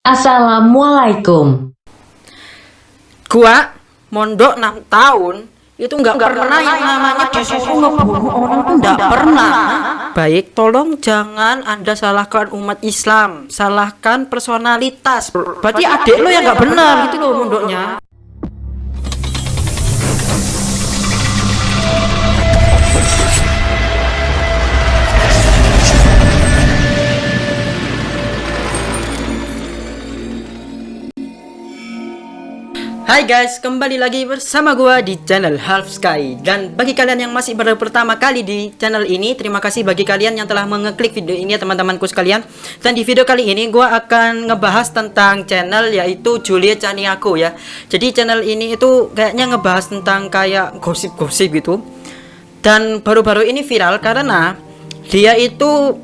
Assalamualaikum. Gua mondok 6 tahun itu nggak pernah yang namanya disuruh ngebunuh orang tuh nggak pernah. Baik, tolong jangan Anda salahkan umat Islam, salahkan personalitas. Berarti adik lo yang nggak benar gitu loh mondoknya. Hai guys, kembali lagi bersama gua di channel Half Sky. Dan bagi kalian yang masih baru pertama kali di channel ini, terima kasih bagi kalian yang telah mengeklik video ini ya teman-temanku sekalian. Dan di video kali ini gua akan ngebahas tentang channel yaitu Julie Chaniago ya. Jadi channel ini itu kayaknya ngebahas tentang kayak gosip-gosip gitu. Dan baru-baru ini viral karena dia itu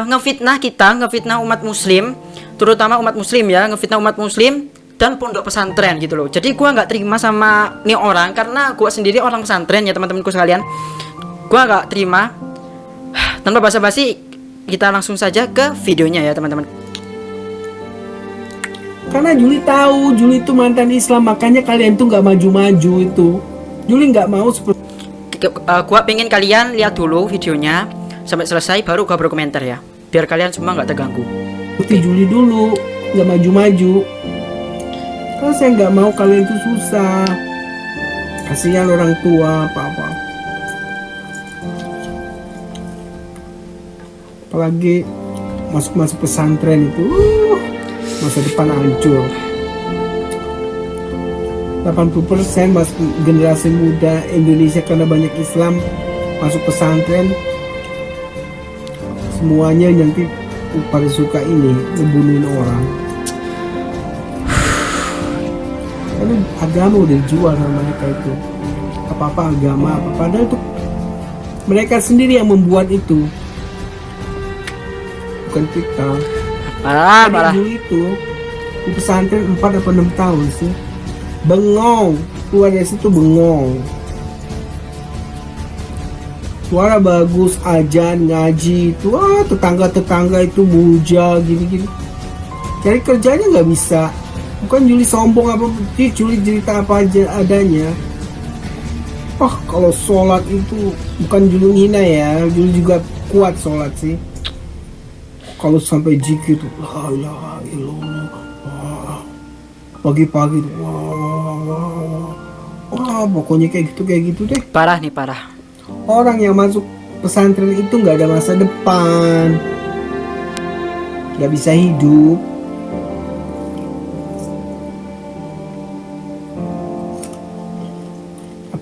ngefitnah kita, ngefitnah umat muslim, terutama umat muslim ya, ngefitnah umat muslim dan pondok pesantren gitu loh. Jadi gua nggak terima sama nih orang karena gua sendiri orang pesantren ya teman-temanku sekalian. Gua nggak terima. Tanpa basa-basi, kita langsung saja ke videonya ya teman-teman. Karena Juli tahu Juli itu mantan Islam, makanya kalian tuh nggak maju-maju itu. Juli nggak mau seperti Gua pengen kalian lihat dulu videonya sampai selesai baru gua berkomentar ya. Biar kalian semua nggak terganggu. Juli dulu, nggak maju-maju. Karena saya nggak mau kalian tuh susah. Kasihan orang tua, apa-apa. Apalagi masuk pesantren itu, masa depan hancur. 80% masuk generasi muda Indonesia karena banyak Islam masuk pesantren, semuanya nanti pada suka ini ngebunuhin orang. Karena agama udah dijual sama mereka itu, apa-apa agama apa, padahal itu mereka sendiri yang membuat itu, bukan kita. Parah. Dulu itu di pesantren 4 atau 6 tahun sih, bengong, keluar dari situ bengong. Suara bagus, ajan, ngaji itu, tetangga itu muja gini-gini. Cari kerjanya nggak bisa. Bukan Juli sombong apa, Juli cerita apa aja adanya. Kalau sholat itu bukan Juli hina ya, Juli juga kuat sholat sih. Kalau sampai zikir tuh, la ilaha illallah, pagi-pagi tuh, pokoknya kayak gitu deh. Parah nih, parah. Orang yang masuk pesantren itu nggak ada masa depan, nggak bisa hidup.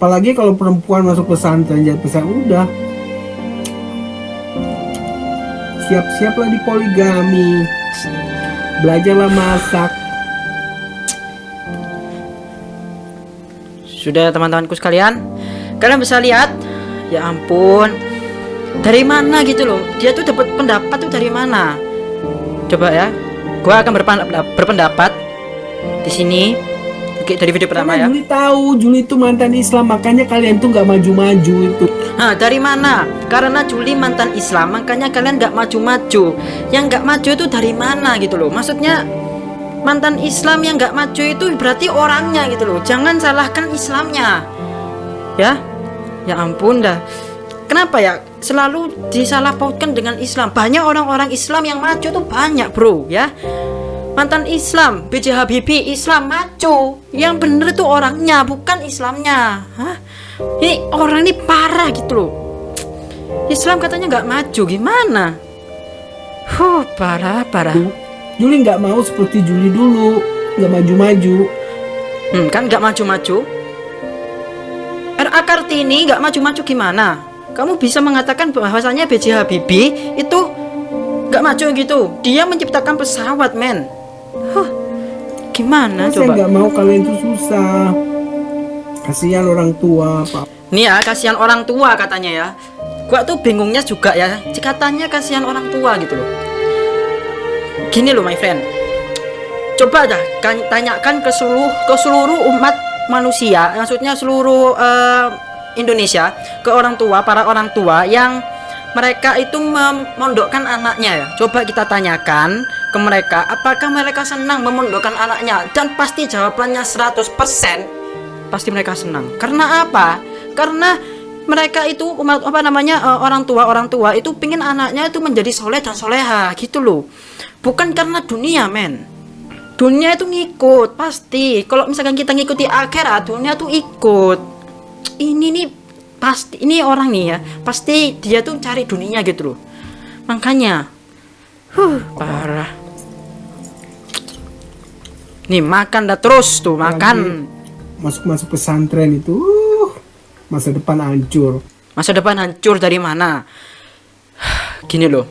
Apalagi kalau perempuan masuk pesantren, jadi udah siap-siaplah di poligami, belajarlah masak. Sudah teman-temanku sekalian, kalian bisa lihat, ya ampun, dari mana gitu loh, dia tuh dapat pendapat tuh dari mana? Coba ya, gua akan berpendapat di sini. Oke, dari video pertama ya. Juli tahu Juli itu mantan Islam, makanya kalian tuh nggak maju-maju itu. Dari mana? Karena Juli mantan Islam, makanya kalian nggak maju-maju. Yang nggak maju itu dari mana gitu loh? Maksudnya mantan Islam yang nggak maju itu berarti orangnya gitu loh. Jangan salahkan Islamnya, ya. Ya ampun dah. Kenapa ya selalu disalah pautkan dengan Islam? Banyak orang-orang Islam yang maju tuh banyak bro, ya. Mantan Islam, B.J. Habibie Islam maju. Yang bener tuh orangnya, bukan Islamnya. Ini orang ini parah gitu loh. Islam katanya nggak maju, gimana? Parah. Juli nggak mau seperti Juli dulu, nggak maju-maju. Kan nggak maju-maju. R.A. Kartini nggak maju-maju gimana? Kamu bisa mengatakan bahwasanya B.J. Habibie itu nggak maju gitu? Dia menciptakan pesawat, men. Gimana Saya coba? nggak mau kalian tuh susah. Kasihan orang tua, Pak. Nih ya, kasihan orang tua katanya ya. Gua tuh bingungnya juga ya. Katanya kasihan orang tua gitu loh. Gini loh my friend. Coba dah tanyakan ke seluruh umat manusia, maksudnya seluruh Indonesia, ke orang tua, para orang tua yang mereka itu memondokkan anaknya ya. Coba kita tanyakan ke mereka, apakah mereka senang memondokkan anaknya? Dan pasti jawabannya 100% pasti mereka senang. Karena apa? Karena mereka itu orang tua itu pingin anaknya itu menjadi soleh dan soleha gitu loh. Bukan karena dunia, men. Dunia itu ngikut pasti. Kalau misalkan kita ngikuti akhirat, dunia tuh ikut. Ini nih pasti, ini orang nih ya, pasti dia tuh cari dunia gitu loh. Makanya parah. Nih makan dah terus tuh, makan. Masuk pesantren itu masa depan hancur. Masa depan hancur dari mana? Gini loh,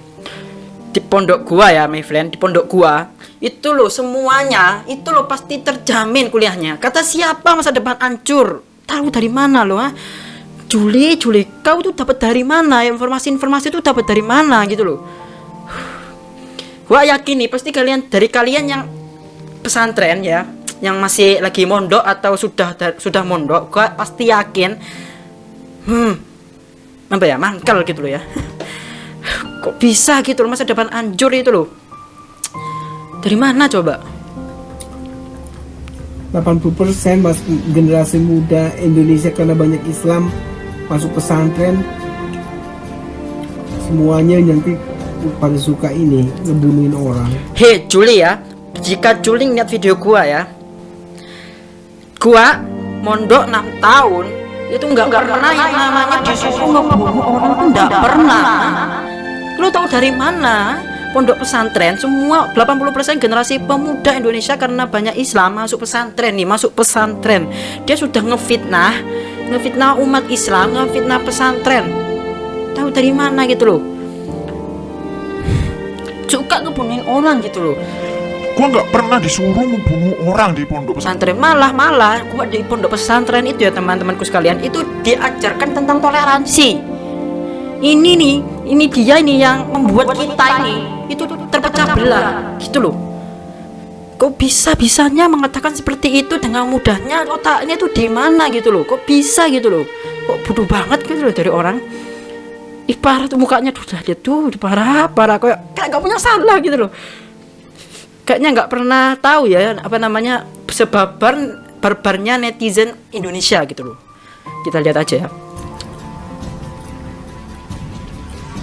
di pondok gua ya, my friend, di pondok gua itu loh semuanya itu loh pasti terjamin kuliahnya. Kata siapa masa depan hancur? Tahu dari mana loh? Juli, kau tuh dapat dari mana? Informasi itu dapat dari mana gitu loh? Gua yakin nih pasti kalian yang pesantren ya, yang masih lagi mondok atau sudah mondok, gua pasti yakin mangkal gitu loh ya. Kok bisa gitu loh masa depan hancur itu loh. Dari mana coba? 80% generasi muda Indonesia karena banyak Islam masuk pesantren, semuanya nanti pada suka ini ngebunuhin orang. Hei Juli ya, jika Juli lihat video gua ya, gua mondok 6 tahun itu nggak pernah yang namanya disuruh ngebunuh orang, tuh nggak pernah. Lu tahu dari mana? Pondok pesantren semua 80% generasi pemuda Indonesia karena banyak Islam masuk pesantren nih, masuk pesantren. Dia sudah ngefitnah umat Islam, ngefitnah pesantren. Tahu dari mana gitu loh? Suka ngebunuhin orang gitu loh. Gua nggak pernah disuruh membunuh orang di pondok pesantren. Malah gua di pondok pesantren itu ya teman-temanku sekalian, itu diajarkan tentang toleransi. Ini dia yang membuat kita ini itu terpecah belah gitu loh. Kok bisa-bisanya mengatakan seperti itu dengan mudahnya? Otaknya itu di mana gitu loh? Kok bisa gitu loh? Kok bodoh banget gitu loh dari orang. Parah tuh mukanya udah lihat tuh, parah kayak nggak punya salah gitu loh. Kayaknya nggak pernah tahu ya barbarnya netizen Indonesia gitu loh. Kita lihat aja ya.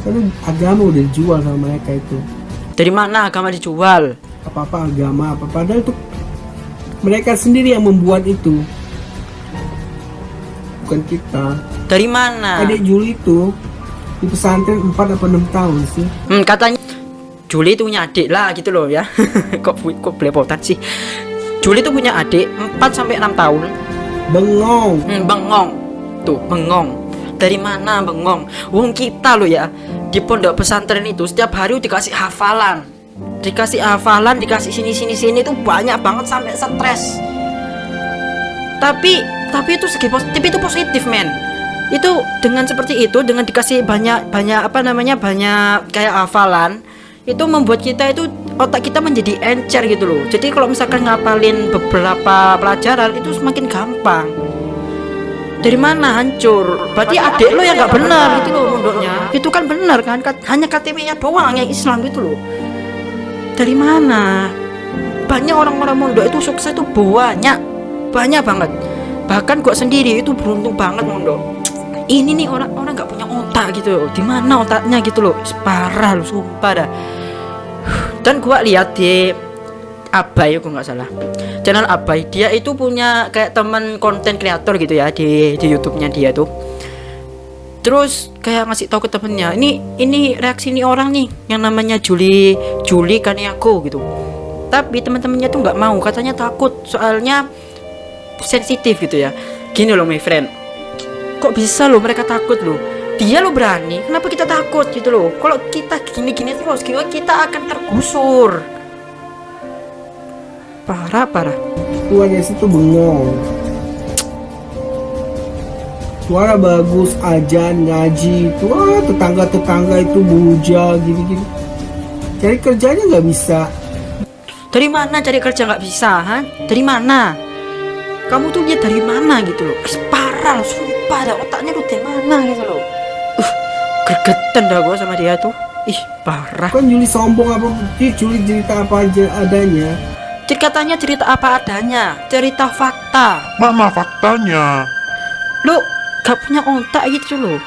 Tapi agama udah dijual sama mereka itu. Dari mana agama dijual? Apa-apa agama, padahal itu mereka sendiri yang membuat itu, bukan kita. Dari mana? Adik Juli itu di pesantren 4 atau 6 tahun sih. Katanya Juli itu punya adik lah gitu loh ya. kok belepotan sih. Juli itu punya adik 4 sampai 6 tahun. Bengong. Bengong. Tuh, bengong. Dari mana bengong? Wong kita loh ya, di pondok pesantren itu setiap hari dikasih hafalan, dikasih sini itu banyak banget sampai stres. Tapi itu segi positif, itu positif men. Itu dengan seperti itu, dengan dikasih banyak kayak hafalan, itu membuat kita itu otak kita menjadi encer gitu loh. Jadi kalau misalkan ngapalin beberapa pelajaran itu semakin gampang. Dari mana hancur? Berarti adik lo yang nggak benar gitu loh mondoknya. Itu kan benar kan? Hanya KTP-nya doang yang Islam gitu loh. Dari mana? Banyak orang-orang mondok itu sukses itu banyak banget. Bahkan gua sendiri itu beruntung banget mondok. Ini nih orang nggak punya otak gitu loh. Di mana otaknya gitu loh? Parah loh, sumpah dah. Dan gua lihat di Abai, aku nggak salah, channel Abai, dia itu punya kayak teman konten kreator gitu ya di YouTube-nya dia tuh. Terus kayak ngasih tahu ke temennya, ini reaksi ini orang nih yang namanya Juli Kaniako gitu. Tapi teman-temannya tuh nggak mau, katanya takut, soalnya sensitif gitu ya. Gini loh my friend, kok bisa loh mereka takut loh? Dia lo berani, kenapa kita takut gitu loh? Kalau kita gini-gini terus, kita akan tergusur. Parah. Tuanya situ bengong. Suara bagus, ajan, ngaji itu, tetangga itu buja gini-gini. Cari kerjanya nggak bisa. Dari mana cari kerja nggak bisa? Dari mana? Kamu tuh lihat dari mana gitu loh? Parah, sumpah dah, otaknya tuh dari mana gitu loh? Gregetan dah gue sama dia tuh. Ih, parah. Bukan Juli sombong apa, Juli cerita apa aja adanya. Katanya cerita apa adanya, cerita fakta. Mana faktanya? Lu gak punya otak gitu loh.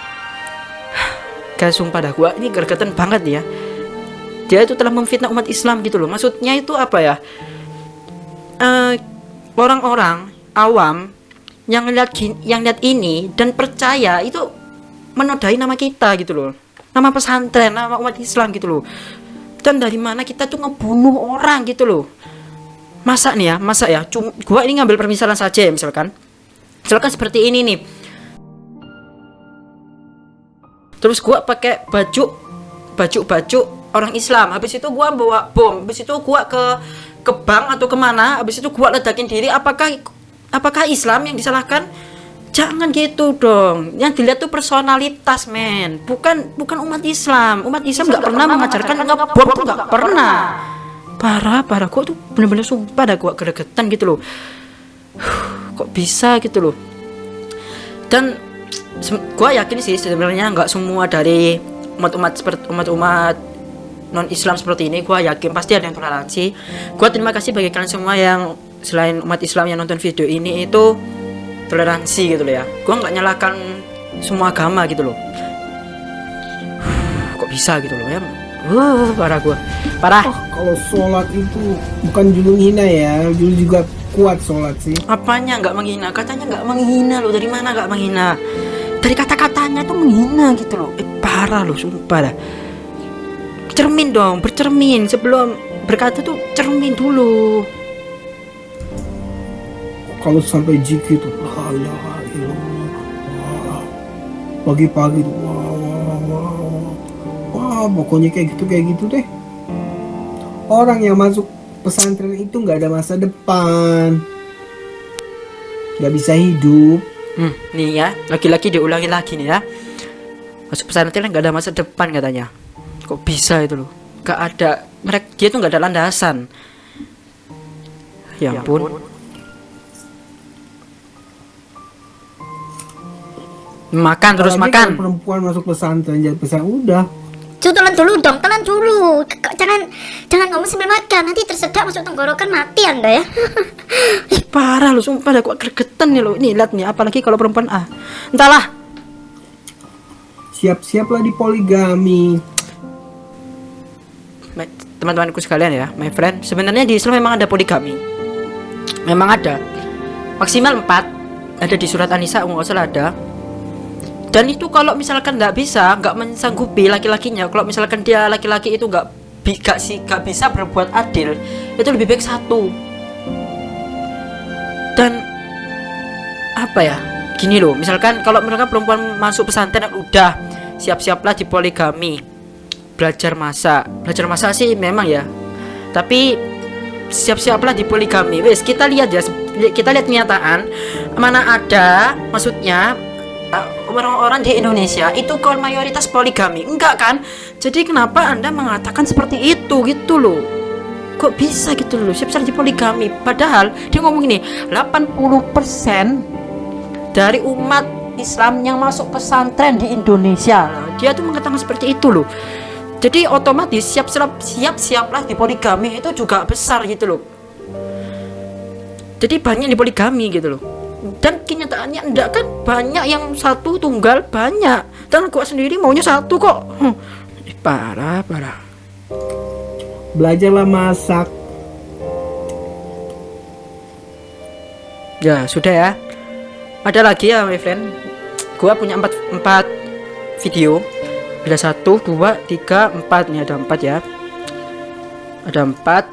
Guys, sumpah dah, gua ini gergetan banget ya. Dia itu telah memfitnah umat Islam gitu loh. Maksudnya itu apa ya? Orang-orang awam yang lihat ini dan percaya itu menodai nama kita gitu loh. Nama pesantren, nama umat Islam gitu loh. Dan dari mana kita tuh ngebunuh orang gitu loh. Masa nih ya, gua ini ngambil permisalan saja ya, misalkan seperti ini nih. Terus gua pakai baju orang Islam. Habis itu gua bawa bom. Habis itu gua ke bank atau kemana. Habis itu gua ledakin diri. Apakah Islam yang disalahkan? Jangan gitu dong. Yang dilihat tuh personalitas, men. Bukan umat Islam. Umat Islam nggak pernah mengajarkan ngebom, tuh nggak pernah. Parah. Gua tuh bener-bener sumpah dah gua gregetan gitu loh. Kok bisa gitu loh. Dan gua yakin sih sebenarnya nggak semua dari umat non Islam seperti ini. Gua yakin pasti ada yang toleransi. Gua terima kasih bagi kalian semua yang selain umat Islam yang nonton video ini itu toleransi gitu loh ya. Gua nggak nyalakan semua agama gitu loh. Kok bisa gitu loh ya. Parah. Kalau sholat itu bukan Juli hina ya, Juli juga kuat sholat sih. Apanya nggak menghina? Katanya nggak menghina loh. Dari mana nggak menghina? Dari kata-katanya tuh menghina gitu loh. Parah loh, sumpah dah. Bercermin sebelum berkata tuh cermin dulu. Kalau sampai zikir tuh la ilaha illallah, pagi-pagi tuh wah, pokoknya kayak gitu deh. Orang yang masuk pesantren itu nggak ada masa depan, nggak bisa hidup. Nih ya, laki-laki diulangi lagi nih ya. Masuk pesantren nggak ada masa depan katanya. Kok bisa itu loh? Gak ada, dia tuh nggak ada landasan. Ya ampun. Makan terus Apalagi makan. kalau perempuan masuk pesantren jadi udah. Telan dulu dong, telan dulu. Jangan ngomong sambil makan, nanti tersedak masuk tenggorokan, mati Anda ya. Ih, parah lu, sumpah dah, kok gregetan nih lo. Nih lihat nih, apalagi kalau perempuan entahlah. Siap-siaplah di poligami. Teman-temanku sekalian ya, my friend, sebenarnya di Islam memang ada poligami. Memang ada. Maksimal 4. Ada di surat An-Nisa, nggak salah ada. Dan itu kalau misalkan nggak mensanggupi laki-lakinya, kalau misalkan dia laki-laki itu nggak bisa berbuat adil, itu lebih baik 1. Dan apa ya, gini loh, misalkan kalau mereka perempuan masuk pesantren, udah siap-siaplah di poligami, belajar masak sih memang ya, tapi siap-siaplah di poligami. Wes, kita lihat kenyataan, mana ada, maksudnya orang-orang di Indonesia itu kalau mayoritas poligami, enggak kan? Jadi kenapa Anda mengatakan seperti itu gitu loh? Kok bisa gitu loh, siap-siap di poligami? Padahal dia ngomong ini, 80% dari umat Islam yang masuk pesantren di Indonesia, dia tuh mengatakan seperti itu loh. Jadi otomatis siap-siaplah di poligami itu juga besar gitu loh. Jadi banyak di poligami gitu loh. Dan kenyataannya enggak kan, banyak yang 1 tunggal banyak. Dan gua sendiri maunya 1 kok. Parah. Belajarlah masak. Ya sudah ya. Ada lagi ya my friend. Gua punya 4 video. Ada 1, 2, 3, 4. Nih ada 4 ya. Ada 4.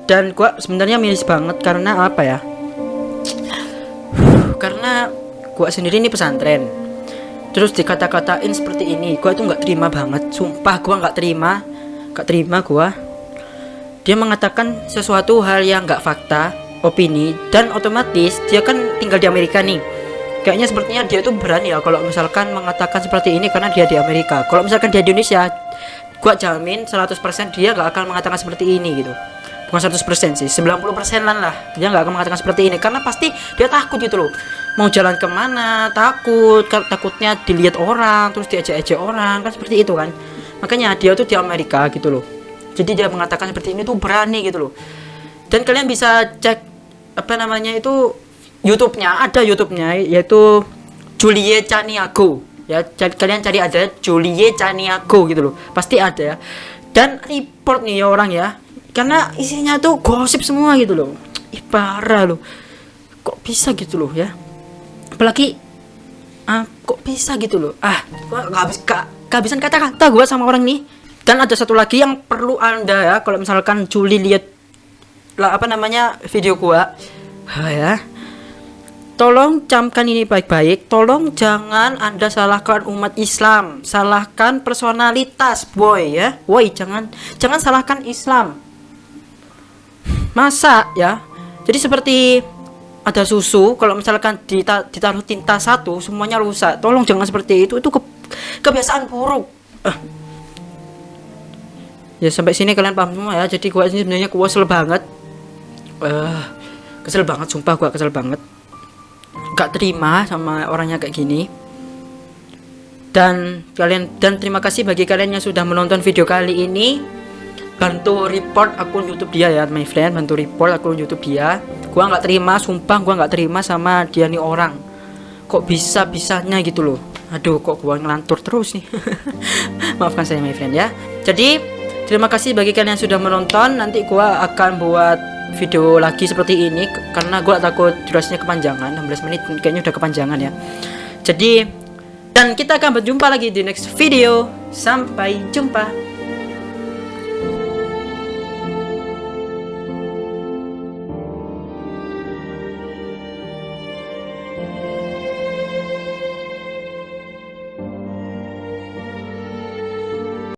Dan gua sebenarnya miris banget karena apa ya? Karena gua sendiri ini pesantren, terus dikata-katain seperti ini, gua tuh nggak terima banget, sumpah gua nggak terima gua. Dia mengatakan sesuatu hal yang nggak fakta, opini, dan otomatis dia kan tinggal di Amerika nih. Kayaknya sepertinya dia tuh berani ya kalau misalkan mengatakan seperti ini karena dia di Amerika. Kalau misalkan dia di Indonesia, gua jamin 100% dia nggak akan mengatakan seperti ini gitu. Bukan 100% sih, 90% lah dia nggak akan mengatakan seperti ini, karena pasti dia takut gitu loh, mau jalan kemana takutnya dilihat orang, terus diajak-ajak orang kan, seperti itu kan. Makanya dia tuh di Amerika gitu loh. Jadi dia mengatakan seperti ini tuh berani gitu loh. Dan kalian bisa cek apa namanya itu YouTube-nya, ada YouTube-nya yaitu Julie Chaniago. Ya, kalian cari aja Julie Chaniago gitu loh. Pasti ada ya. Dan report nih ya orang ya. Karena isinya tuh gosip semua gitu loh. Ih, parah loh. Kok bisa gitu loh ya. Apalagi kok bisa gitu loh. Gua kehabisan kata-kata gua sama orang nih. Dan ada satu lagi yang perlu Anda ya, kalau misalkan Julie lihat lah apa namanya video gua. Ya. Tolong camkan ini baik-baik. Tolong jangan Anda salahkan umat Islam, salahkan personalitas, boy ya. Woi, jangan salahkan Islam. Masa ya? Jadi seperti ada susu, kalau misalkan ditaruh tinta satu, semuanya rusak. Tolong jangan seperti itu kebiasaan buruk. Ya sampai sini kalian paham semua ya. Jadi gua ini sebenarnya kesel banget. Kesel banget, sumpah gua kesel banget. Gak terima sama orangnya kayak gini. Dan terima kasih bagi kalian yang sudah menonton video kali ini. Bantu report akun YouTube dia ya, my friend. Bantu report akun YouTube dia. Gua nggak terima, sumpah gua nggak terima sama dia nih orang. Kok bisanya gitu loh. Aduh, kok gua ngelantur terus nih. Maafkan saya my friend ya. Jadi terima kasih bagi kalian yang sudah menonton. Nanti gua akan buat video lagi seperti ini karena gua takut durasinya kepanjangan. 16 menit kayaknya udah kepanjangan ya. Jadi dan kita akan berjumpa lagi di next video. Sampai jumpa.